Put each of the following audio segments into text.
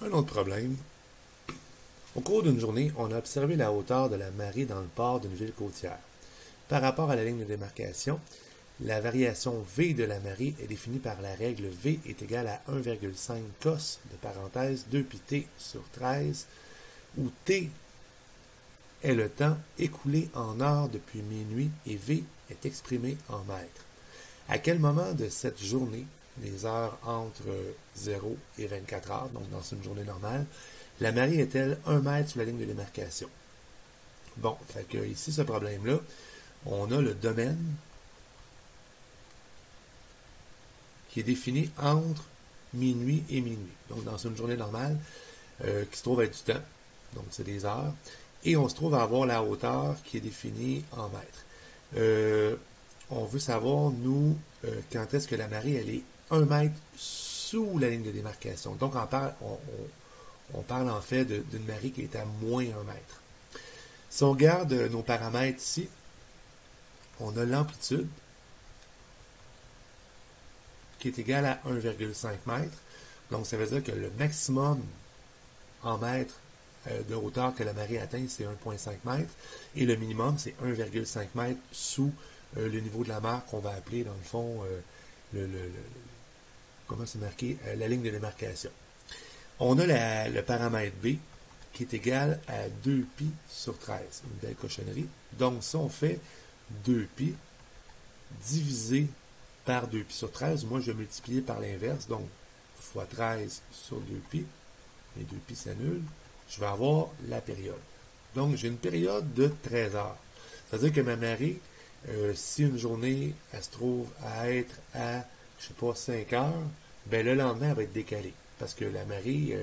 Un autre problème. Au cours d'une journée, on a observé la hauteur de la marée dans le port d'une ville côtière. Par rapport à la ligne de démarcation, la variation V de la marée est définie par la règle V est égale à 1,5 cos de parenthèse 2 pi t sur 13, où t est le temps écoulé en heures depuis minuit et V est exprimé en mètres. À quel moment de cette journée, les heures entre 0 et 24 heures, donc dans une journée normale, la marée est-elle 1 mètre sur la ligne de démarcation? Bon, fait que ici, ce problème-là, on a le domaine qui est défini entre minuit et minuit. Donc, dans une journée normale, qui se trouve à être du temps, donc c'est des heures, et on se trouve à avoir la hauteur qui est définie en mètres. On veut savoir, nous, quand est-ce que la marée, elle est 1 mètre sous la ligne de démarcation. Donc, on parle en fait d'une marée qui est à moins 1 mètre. Si on regarde nos paramètres ici, on a l'amplitude qui est égale à 1,5 mètres. Donc, ça veut dire que le maximum en mètres de hauteur que la marée atteint, c'est 1,5 mètres. Et le minimum, c'est 1,5 mètres sous le niveau de la mer qu'on va appeler, dans le fond, comment c'est marqué, la ligne de démarcation. On a le paramètre B qui est égal à 2 pi sur 13. Une belle cochonnerie. Donc, si on fait 2 pi divisé par 2 pi sur 13, moi, je vais multiplier par l'inverse. Donc, fois 13 sur 2 pi. Les 2 pi s'annulent. Je vais avoir la période. Donc, j'ai une période de 13 heures. C'est-à-dire que ma marée, si une journée, elle se trouve à être à, je sais pas, 5 heures, ben le lendemain, elle va être décalée. Parce que la marée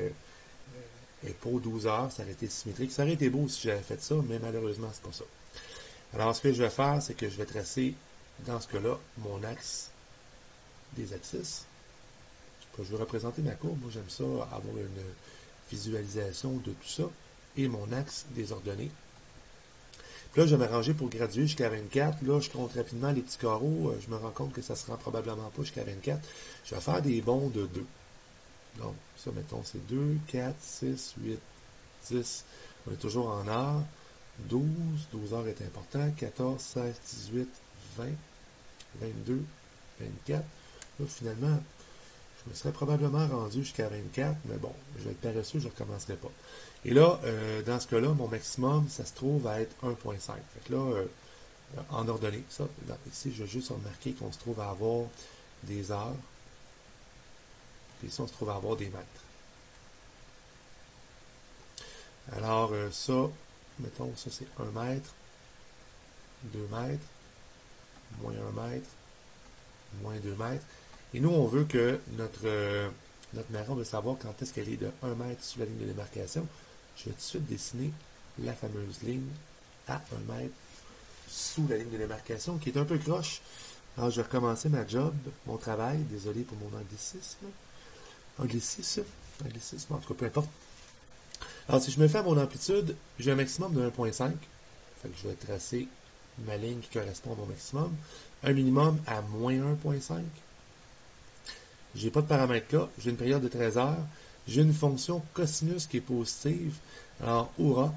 est pour 12 heures, ça aurait été symétrique. Ça aurait été beau si j'avais fait ça, mais malheureusement, c'est pas ça. Alors, ce que je vais faire, c'est que je vais tracer, dans ce cas-là, mon axe des axes. Je vais représenter ma courbe. Moi, j'aime ça, avoir une visualisation de tout ça. Et mon axe des ordonnées. Puis là, je vais m'arranger pour graduer jusqu'à 24. Là, je compte rapidement les petits carreaux. Je me rends compte que ça ne se rend probablement pas jusqu'à 24. Je vais faire des bonds de 2. Donc, ça, mettons, c'est 2, 4, 6, 8, 10. On est toujours en heures. 12 heures est important. 14, 16, 18, 20, 22, 24. Là, finalement, je me serais probablement rendu jusqu'à 24, mais bon, je vais être paresseux, je ne recommencerai pas. Et là, dans ce cas-là, mon maximum, ça se trouve à être 1,5. Fait que là, en ordonnée, ça, ici, je vais juste remarquer qu'on se trouve à avoir des heures. Puis ici, on se trouve à avoir des mètres. Alors, ça, mettons, ça c'est 1 mètre, 2 mètres, moins 1 mètre, moins 2 mètres. Et nous, on veut que notre marée, on veut savoir quand est-ce qu'elle est de 1 mètre sous la ligne de démarcation. Je vais tout de suite dessiner la fameuse ligne à 1 mètre sous la ligne de démarcation, qui est un peu croche. Alors, je vais recommencer ma job, mon travail. Désolé pour mon anglicisme. Anglicisme, en tout cas, peu importe. Alors, si je me fais à mon amplitude, j'ai un maximum de 1,5. Fait que je vais tracer ma ligne qui correspond à mon maximum. Un minimum à moins 1,5. J'ai pas de paramètre là. J'ai une période de 13 heures. J'ai une fonction cosinus qui est positive. Alors, hurrah,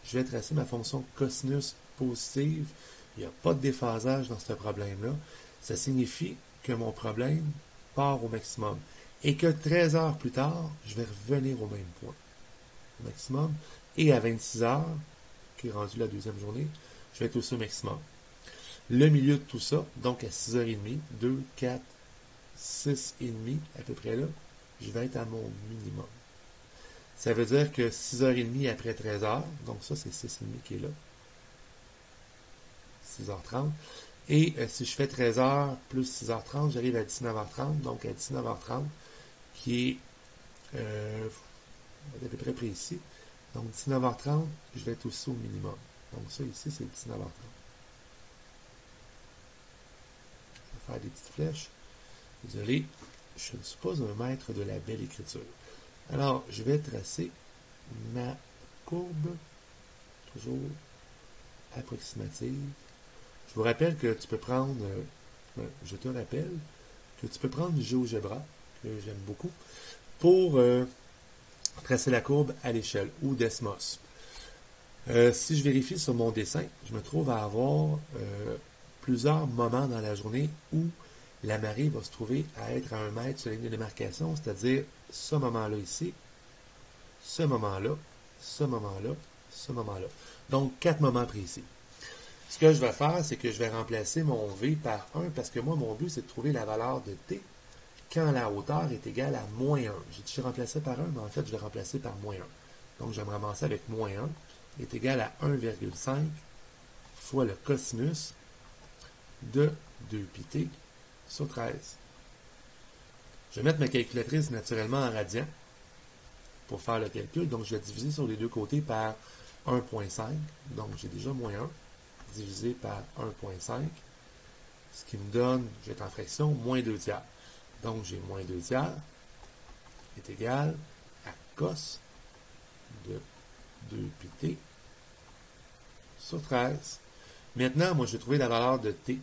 je vais tracer ma fonction cosinus positive. Il n'y a pas de déphasage dans ce problème-là. Ça signifie que mon problème part au maximum. Et que 13 heures plus tard, je vais revenir au même point. Au maximum. Et à 26 heures, qui est rendu la deuxième journée, je vais être aussi au maximum. Le milieu de tout ça, donc à 6h30, 2, 4, 6h30, à peu près là, je vais être à mon minimum. Ça veut dire que 6h30 après 13h, donc ça c'est 6h30 qui est là, 6h30, et si je fais 13h plus 6h30, j'arrive à 19h30, donc à 19h30, qui est à peu près précis, donc 19h30, je vais être aussi au minimum. Donc ça ici c'est 19h30. Je vais faire des petites flèches. Désolé, je ne suis pas un maître de la belle écriture. Alors, je vais tracer ma courbe, toujours approximative. Je vous rappelle que tu peux prendre, je te rappelle que tu peux prendre du GeoGebra, que j'aime beaucoup, pour tracer la courbe à l'échelle ou Desmos. Si je vérifie sur mon dessin, je me trouve à avoir plusieurs moments dans la journée où la marée va se trouver à être à 1 mètre sur la ligne de démarcation, c'est-à-dire ce moment-là ici, ce moment-là, ce moment-là, ce moment-là. Donc, 4 moments précis. Ce que je vais faire, c'est que je vais remplacer mon V par 1 parce que moi, mon but, c'est de trouver la valeur de T quand la hauteur est égale à moins 1. J'ai dit que je remplaçais par 1, mais en fait, je vais remplacer par moins 1. Donc, je vais me ramasser avec moins 1 est égal à 1,5 fois le cosinus de 2πt sur 13. Je vais mettre ma calculatrice naturellement en radians pour faire le calcul. Donc, je vais diviser sur les deux côtés par 1,5. Donc, j'ai déjà moins 1 divisé par 1,5. Ce qui me donne, je vais être en fraction, moins 2 tiers. Donc, j'ai moins 2 tiers est égal à cos de 2πt sur 13. Maintenant, moi, je vais trouver la valeur de t.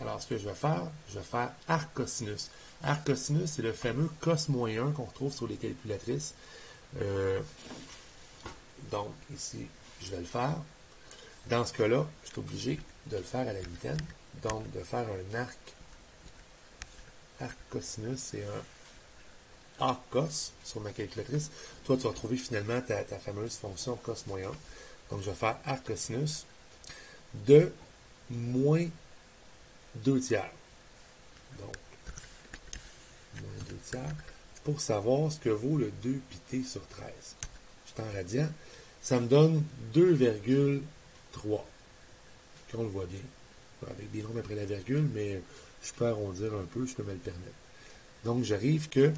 Alors, ce que je vais faire arc cosinus. Arc cosinus, c'est le fameux cos moins 1 qu'on retrouve sur les calculatrices. Donc, ici, je vais le faire. Dans ce cas-là, je suis obligé de le faire à la huitaine. Donc, de faire un arc. Arc cosinus, c'est un arc cos sur ma calculatrice. Toi, tu vas trouver finalement ta fameuse fonction cos moins 1. Donc, je vais faire arc cosinus de moins 2 tiers. Donc, moins 2 tiers pour savoir ce que vaut le 2πt sur 13. Je suis en radian. Ça me donne 2,3. Qu'on le voit bien. Avec des nombres après la virgule, mais je peux arrondir un peu, je peux me le permettre. Donc, j'arrive que,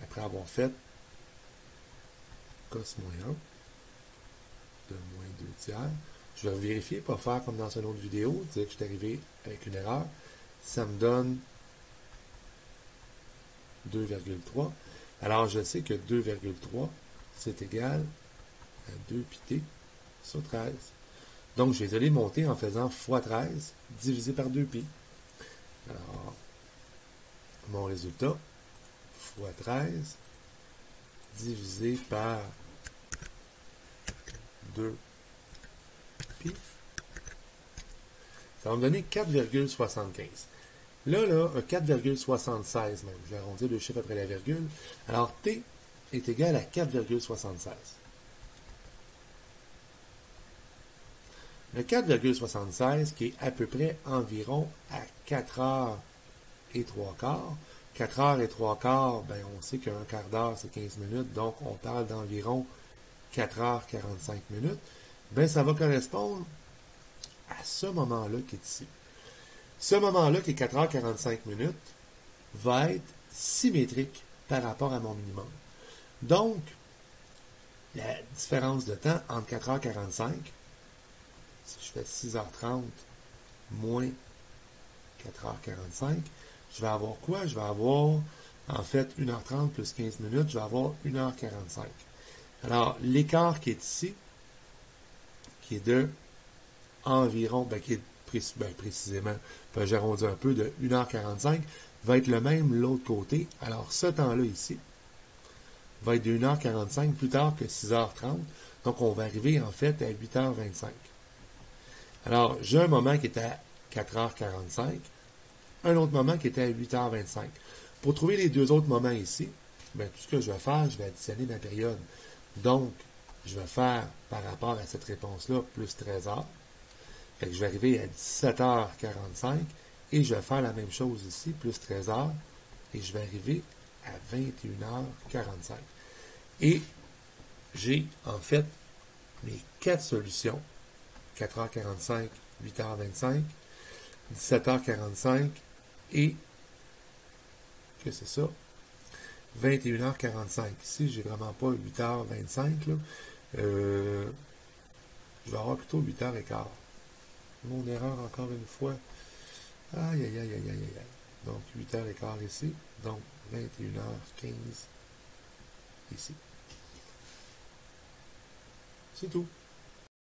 après avoir fait cos moins 1 de moins 2 tiers, je vais vérifier, pas faire comme dans une autre vidéo, dire que je suis arrivé avec une erreur. Ça me donne 2,3. Alors, je sais que 2,3, c'est égal à 2πt sur 13. Donc, je vais aller monter en faisant fois 13 divisé par 2π. Alors, mon résultat, fois 13 divisé par 2π, ça va me donner 4,75. Là, 4,76 même. Je vais arrondir le chiffre après la virgule. Alors, t est égal à 4,76. Le 4,76 qui est à peu près environ à 4 heures et 3 quarts. 4 heures et 3 quarts, ben, on sait qu'un quart d'heure, c'est 15 minutes, donc on parle d'environ 4 heures 45 minutes. Ben, ça va correspondre à ce moment-là qui est ici. Ce moment-là, qui est 4 heures 45 minutes, va être symétrique par rapport à mon minimum. Donc, la différence de temps entre 4 heures 45, si je fais 6h30 moins 4h45, je vais avoir quoi? Je vais avoir, en fait, 1h30 plus 15 minutes, je vais avoir 1h45. Alors, l'écart qui est ici, qui est de environ, qui est précisément, j'arrondis un peu, de 1h45, va être le même de l'autre côté. Alors, ce temps-là ici va être de 1h45 plus tard que 6h30. Donc, on va arriver, en fait, à 8h25. Alors, j'ai un moment qui est à 4h45, un autre moment qui était à 8h25. Pour trouver les deux autres moments ici, tout ce que je vais faire, je vais additionner ma période. Donc, je vais faire, par rapport à cette réponse-là, plus 13 heures. Fait que je vais arriver à 17h45 et je vais faire la même chose ici, plus 13 heures, et je vais arriver à 21h45. Et j'ai, en fait, mes 4 solutions. 4h45, 8h25, 17h45 et, que c'est ça, 21h45. Ici, j'ai vraiment pas 8h25, là. Je vais avoir plutôt 8h15. Mon erreur, encore une fois. Aïe, aïe, aïe, aïe, aïe, aïe. Donc, 8h15 ici. Donc, 21h15 ici. C'est tout.